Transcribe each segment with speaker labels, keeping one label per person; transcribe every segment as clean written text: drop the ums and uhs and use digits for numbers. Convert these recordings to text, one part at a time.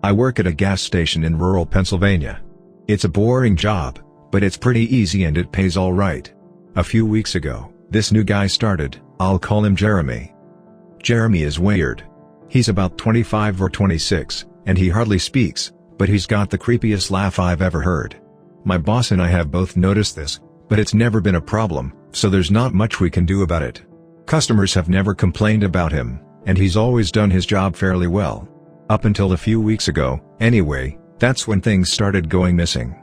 Speaker 1: I work at a gas station in rural Pennsylvania. It's a boring job, but it's pretty easy and it pays all right. A few weeks ago, this new guy started. I'll call him Jeremy. Jeremy is weird. He's about 25 or 26, and he hardly speaks, but he's got the creepiest laugh I've ever heard. My boss and I have both noticed this, but it's never been a problem, so there's not much we can do about it. Customers have never complained about him, and he's always done his job fairly well. Up until a few weeks ago, anyway, that's when things started going missing.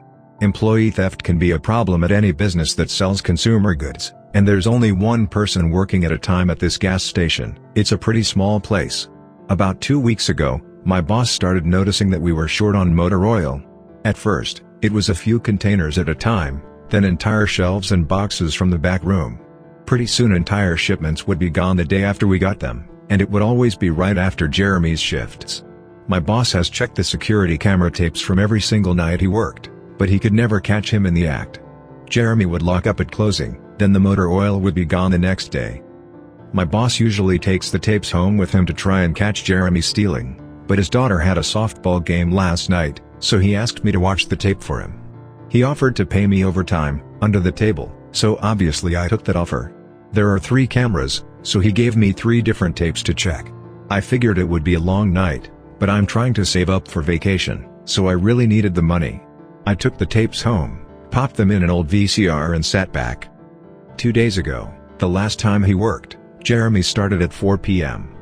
Speaker 1: Employee theft can be a problem at any business that sells consumer goods, and there's only one person working at a time at this gas station. It's a pretty small place. About 2 weeks ago, my boss started noticing that we were short on motor oil. At first, it was a few containers at a time, then entire shelves and boxes from the back room. Pretty soon entire shipments would be gone the day after we got them, and it would always be right after Jeremy's shifts. My boss has checked the security camera tapes from every single night he worked, but he could never catch him in the act. Jeremy would lock up at closing, then the motor oil would be gone the next day. My boss usually takes the tapes home with him to try and catch Jeremy stealing, but his daughter had a softball game last night, so he asked me to watch the tape for him. He offered to pay me overtime, under the table, so obviously I took that offer. There are 3 cameras, so he gave me 3 different tapes to check. I figured it would be a long night, but I'm trying to save up for vacation, so I really needed the money. I took the tapes home, popped them in an old VCR and sat back. 2 days ago, the last time he worked, Jeremy started at 4 p.m.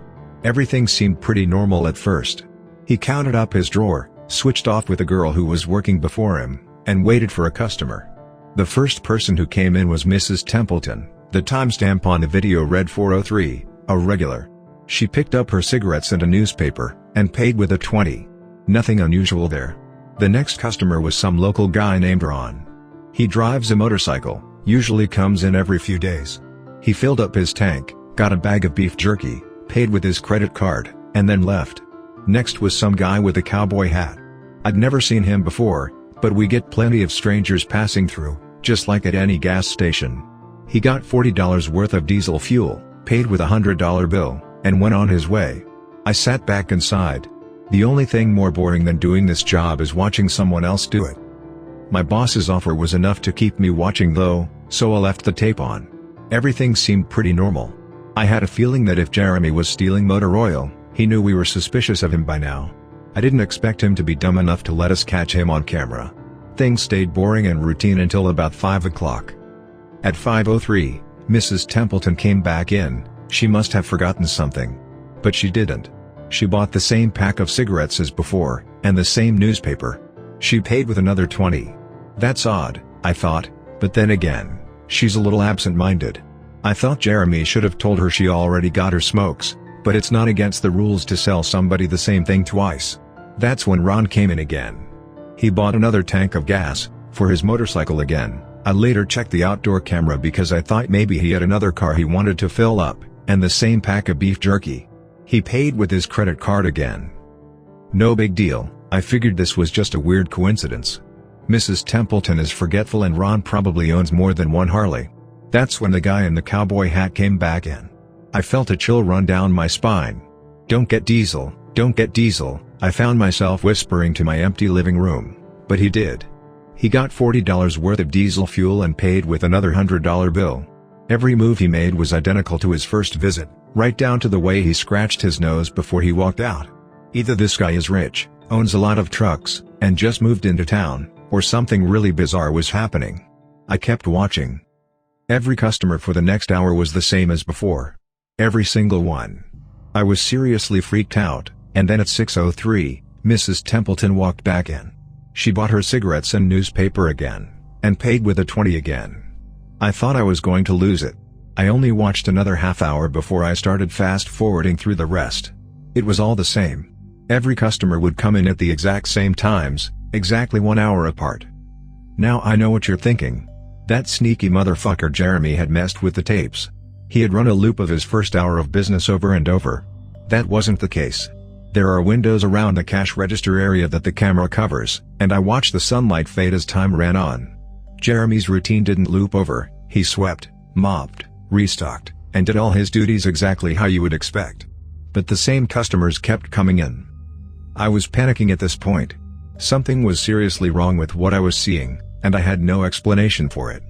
Speaker 1: Everything seemed pretty normal at first. He counted up his drawer, switched off with a girl who was working before him, and waited for a customer. The first person who came in was Mrs. Templeton. The timestamp on the video read 4:03, a regular. She picked up her cigarettes and a newspaper, and paid with a 20. Nothing unusual there. The next customer was some local guy named Ron. He drives a motorcycle, usually comes in every few days. He filled up his tank, got a bag of beef jerky, paid with his credit card, and then left. Next was some guy with a cowboy hat. I'd never seen him before, but we get plenty of strangers passing through, just like at any gas station. He got $40 worth of diesel fuel, paid with a $100 bill, and went on his way. I sat back inside. The only thing more boring than doing this job is watching someone else do it. My boss's offer was enough to keep me watching though, so I left the tape on. Everything seemed pretty normal. I had a feeling that if Jeremy was stealing motor oil, he knew we were suspicious of him by now. I didn't expect him to be dumb enough to let us catch him on camera. Things stayed boring and routine until about 5 o'clock. At 5:03, Mrs. Templeton came back in. She must have forgotten something. But she didn't. She bought the same pack of cigarettes as before, and the same newspaper. She paid with another 20. That's odd, I thought, but then again, she's a little absent-minded. I thought Jeremy should have told her she already got her smokes, but it's not against the rules to sell somebody the same thing twice. That's when Ron came in again. He bought another tank of gas, for his motorcycle again. I later checked the outdoor camera because I thought maybe he had another car he wanted to fill up, and the same pack of beef jerky. He paid with his credit card again. No big deal, I figured this was just a weird coincidence. Mrs. Templeton is forgetful and Ron probably owns more than one Harley. That's when the guy in the cowboy hat came back in. I felt a chill run down my spine. Don't get diesel, don't get diesel, I found myself whispering to my empty living room, but he did. He got $40 worth of diesel fuel and paid with another $100 bill. Every move he made was identical to his first visit, right down to the way he scratched his nose before he walked out. Either this guy is rich, owns a lot of trucks, and just moved into town, or something really bizarre was happening. I kept watching. Every customer for the next hour was the same as before. Every single one. I was seriously freaked out, and then at 6:03, Mrs. Templeton walked back in. She bought her cigarettes and newspaper again, and paid with a 20 again. I thought I was going to lose it. I only watched another half hour before I started fast-forwarding through the rest. It was all the same. Every customer would come in at the exact same times, exactly 1 hour apart. Now I know what you're thinking. That sneaky motherfucker Jeremy had messed with the tapes. He had run a loop of his first hour of business over and over. That wasn't the case. There are windows around the cash register area that the camera covers, and I watched the sunlight fade as time ran on. Jeremy's routine didn't loop over, he swept, mopped, restocked, and did all his duties exactly how you would expect. But the same customers kept coming in. I was panicking at this point. Something was seriously wrong with what I was seeing, and I had no explanation for it.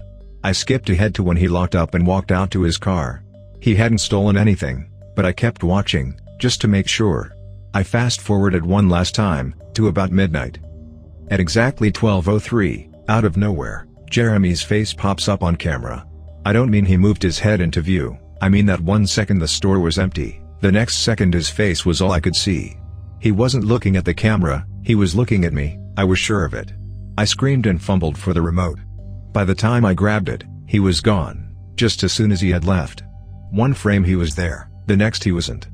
Speaker 1: I skipped ahead to when he locked up and walked out to his car. He hadn't stolen anything, but I kept watching, just to make sure. I fast-forwarded one last time, to about midnight. At exactly 12:03, out of nowhere, Jeremy's face pops up on camera. I don't mean he moved his head into view, I mean that 1 second the store was empty, the next second his face was all I could see. He wasn't looking at the camera, he was looking at me, I was sure of it. I screamed and fumbled for the remote. By the time I grabbed it, he was gone, just as soon as he had left. One frame he was there, the next he wasn't.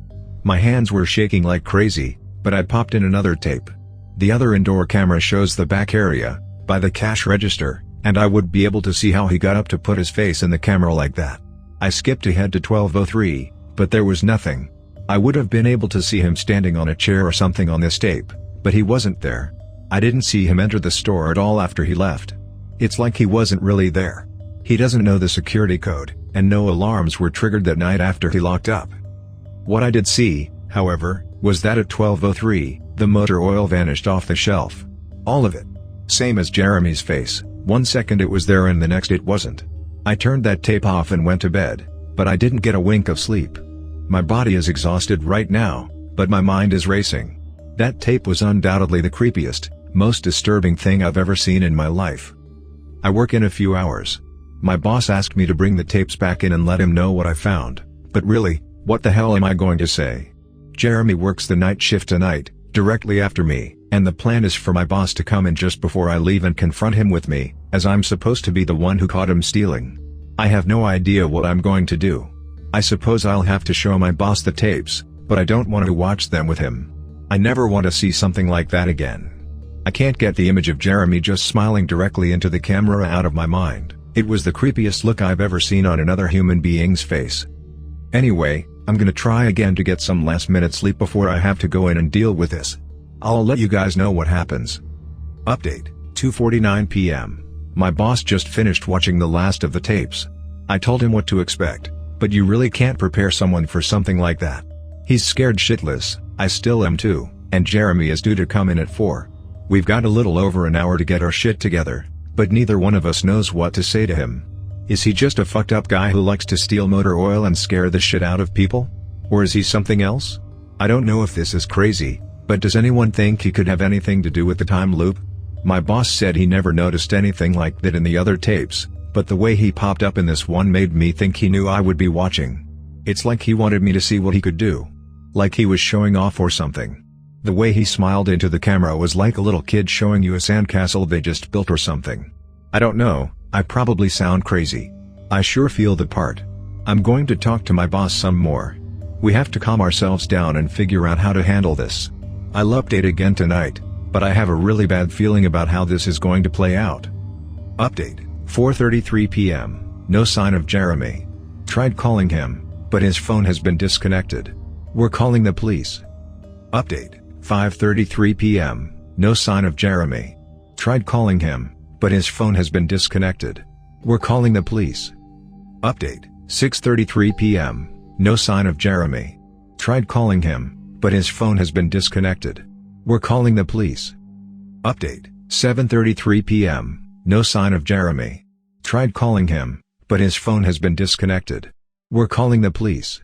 Speaker 1: My hands were shaking like crazy, but I popped in another tape. The other indoor camera shows the back area, by the cash register, and I would be able to see how he got up to put his face in the camera like that. I skipped ahead to 12:03, but there was nothing. I would have been able to see him standing on a chair or something on this tape, but he wasn't there. I didn't see him enter the store at all after he left. It's like he wasn't really there. He doesn't know the security code, and no alarms were triggered that night after he locked up. What I did see, however, was that at 12:03, the motor oil vanished off the shelf. All of it. Same as Jeremy's face, 1 second it was there and the next it wasn't. I turned that tape off and went to bed, but I didn't get a wink of sleep. My body is exhausted right now, but my mind is racing. That tape was undoubtedly the creepiest, most disturbing thing I've ever seen in my life. I work in a few hours. My boss asked me to bring the tapes back in and let him know what I found, but really, what the hell am I going to say? Jeremy works the night shift tonight, directly after me, and the plan is for my boss to come in just before I leave and confront him with me, as I'm supposed to be the one who caught him stealing. I have no idea what I'm going to do. I suppose I'll have to show my boss the tapes, but I don't want to watch them with him. I never want to see something like that again. I can't get the image of Jeremy just smiling directly into the camera out of my mind. It was the creepiest look I've ever seen on another human being's face. Anyway, I'm gonna try again to get some last-minute sleep before I have to go in and deal with this. I'll let you guys know what happens. Update, 2:49 p.m. My boss just finished watching the last of the tapes. I told him what to expect, but you really can't prepare someone for something like that. He's scared shitless, I still am too, and Jeremy is due to come in at 4. We've got a little over an hour to get our shit together, but neither one of us knows what to say to him. Is he just a fucked up guy who likes to steal motor oil and scare the shit out of people? Or is he something else? I don't know if this is crazy, but does anyone think he could have anything to do with the time loop? My boss said he never noticed anything like that in the other tapes, but the way he popped up in this one made me think he knew I would be watching. It's like he wanted me to see what he could do. Like he was showing off or something. The way he smiled into the camera was like a little kid showing you a sandcastle they just built or something. I don't know, I probably sound crazy. I sure feel the part. I'm going to talk to my boss some more. We have to calm ourselves down and figure out how to handle this. I'll update again tonight, but I have a really bad feeling about how this is going to play out. Update, 4:33 p.m, no sign of Jeremy. Tried calling him, but his phone has been disconnected. We're calling the police. Update, 5:33 p.m, no sign of Jeremy. Tried calling him, but his phone has been disconnected. We're calling the police. Update, 6:33 p.m, no sign of Jeremy. Tried calling him, but his phone has been disconnected. We're calling the police. Update, 7:33 p.m, no sign of Jeremy. Tried calling him, but his phone has been disconnected. We're calling the police.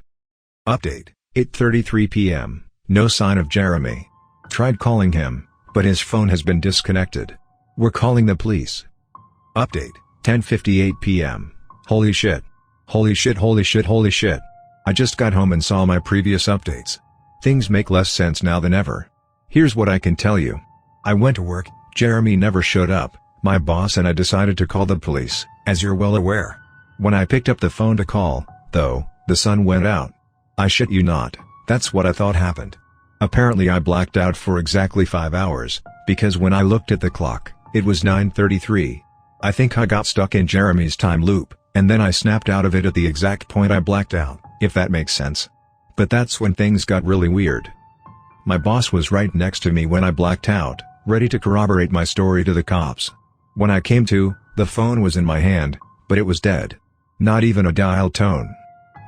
Speaker 1: Update, 8:33 p.m, no sign of Jeremy. Tried calling him, but his phone has been disconnected. We're calling the police. Update, 10:58 p.m. Holy shit. Holy shit, holy shit, holy shit. I just got home and saw my previous updates. Things make less sense now than ever. Here's what I can tell you. I went to work, Jeremy never showed up, my boss and I decided to call the police, as you're well aware. When I picked up the phone to call, though, the sun went out. I shit you not, that's what I thought happened. Apparently I blacked out for exactly 5 hours, because when I looked at the clock, it was 9:33. I think I got stuck in Jeremy's time loop, and then I snapped out of it at the exact point I blacked out, if that makes sense. But that's when things got really weird. My boss was right next to me when I blacked out, ready to corroborate my story to the cops. When I came to, the phone was in my hand, but it was dead. Not even a dial tone.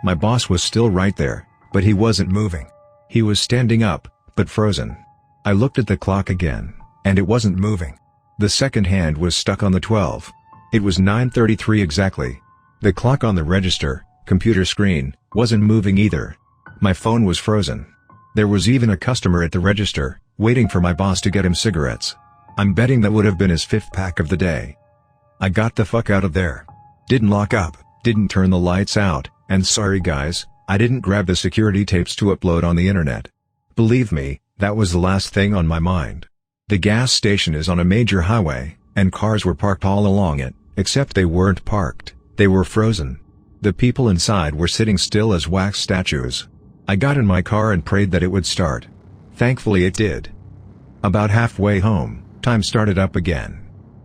Speaker 1: My boss was still right there, but he wasn't moving. He was standing up, but frozen. I looked at the clock again, and it wasn't moving. The second hand was stuck on the 12. It was 9:33 exactly. The clock on the register, computer screen, wasn't moving either. My phone was frozen. There was even a customer at the register, waiting for my boss to get him cigarettes. I'm betting that would have been his 5th pack of the day. I got the fuck out of there. Didn't lock up, didn't turn the lights out, and sorry guys, I didn't grab the security tapes to upload on the internet. Believe me, that was the last thing on my mind. The gas station is on a major highway, and cars were parked all along it, except they weren't parked, they were frozen. The people inside were sitting still as wax statues. I got in my car and prayed that it would start. Thankfully it did. About halfway home, time started up again.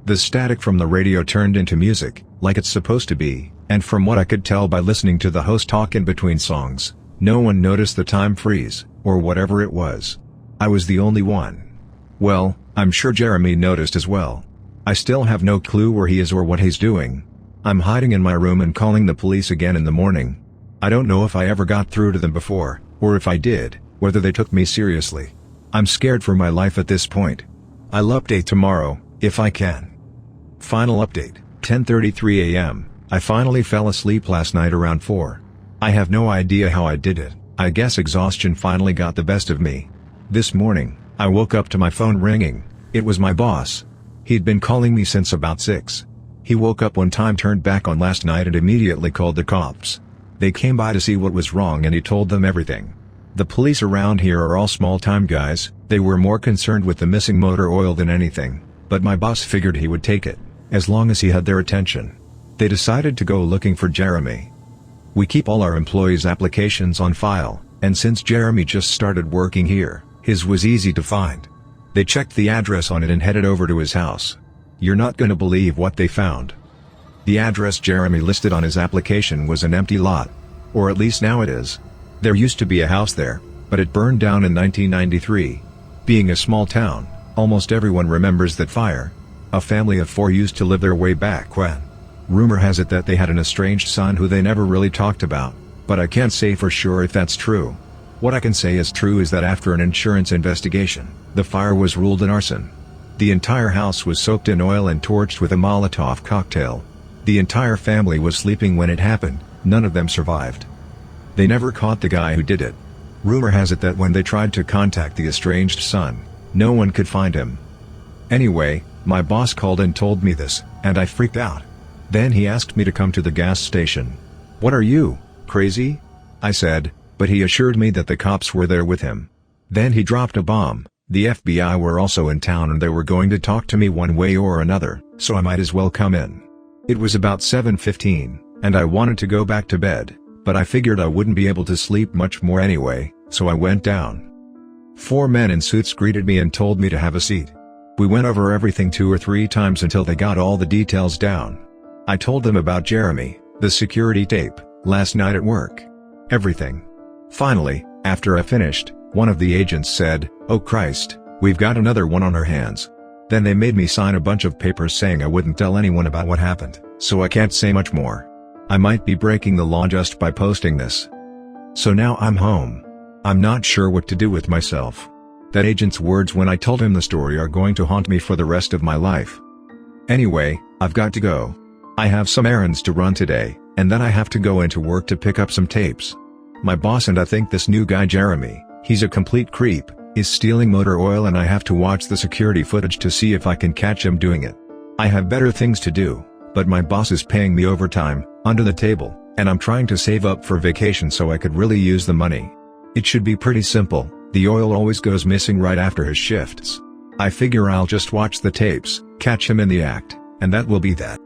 Speaker 1: The static from the radio turned into music, like it's supposed to be, and from what I could tell by listening to the host talk in between songs, no one noticed the time freeze, or whatever it was. I was the only one. Well, I'm sure Jeremy noticed as well. I still have no clue where he is or what he's doing. I'm hiding in my room and calling the police again in the morning. I don't know if I ever got through to them before, or if I did, whether they took me seriously. I'm scared for my life at this point. I'll update tomorrow, if I can. Final update, 10:33 a.m. I finally fell asleep last night around 4. I have no idea how I did it, I guess exhaustion finally got the best of me. This morning, I woke up to my phone ringing. It was my boss. He'd been calling me since about 6. He woke up one time, turned back on last night and immediately called the cops. They came by to see what was wrong and he told them everything. The police around here are all small-time guys, they were more concerned with the missing motor oil than anything, but my boss figured he would take it, as long as he had their attention. They decided to go looking for Jeremy. We keep all our employees' applications on file, and since Jeremy just started working here, his was easy to find. They checked the address on it and headed over to his house. You're not gonna believe what they found. The address Jeremy listed on his application was an empty lot. Or at least now it is. There used to be a house there, but it burned down in 1993. Being a small town, almost everyone remembers that fire. A family of 4 used to live there way back when. Rumor has it that they had an estranged son who they never really talked about, but I can't say for sure if that's true. What I can say is true is that after an insurance investigation, the fire was ruled an arson. The entire house was soaked in oil and torched with a Molotov cocktail. The entire family was sleeping when it happened, none of them survived. They never caught the guy who did it. Rumor has it that when they tried to contact the estranged son, no one could find him. Anyway, my boss called and told me this, and I freaked out. Then he asked me to come to the gas station. "What are you, crazy?" I said, but he assured me that the cops were there with him. Then he dropped a bomb. The FBI were also in town and they were going to talk to me one way or another, so I might as well come in. It was about 7:15, and I wanted to go back to bed, but I figured I wouldn't be able to sleep much more anyway, so I went down. 4 men in suits greeted me and told me to have a seat. We went over everything 2 or 3 times until they got all the details down. I told them about Jeremy, the security tape, last night at work. Everything. Finally, after I finished, one of the agents said, "Oh Christ, we've got another one on our hands." Then they made me sign a bunch of papers saying I wouldn't tell anyone about what happened, so I can't say much more. I might be breaking the law just by posting this. So now I'm home. I'm not sure what to do with myself. That agent's words when I told him the story are going to haunt me for the rest of my life. Anyway, I've got to go. I have some errands to run today, and then I have to go into work to pick up some tapes. My boss and I think this new guy Jeremy, he's a complete creep, is stealing motor oil and I have to watch the security footage to see if I can catch him doing it. I have better things to do, but my boss is paying me overtime, under the table, and I'm trying to save up for vacation so I could really use the money. It should be pretty simple, the oil always goes missing right after his shifts. I figure I'll just watch the tapes, catch him in the act, and that will be that.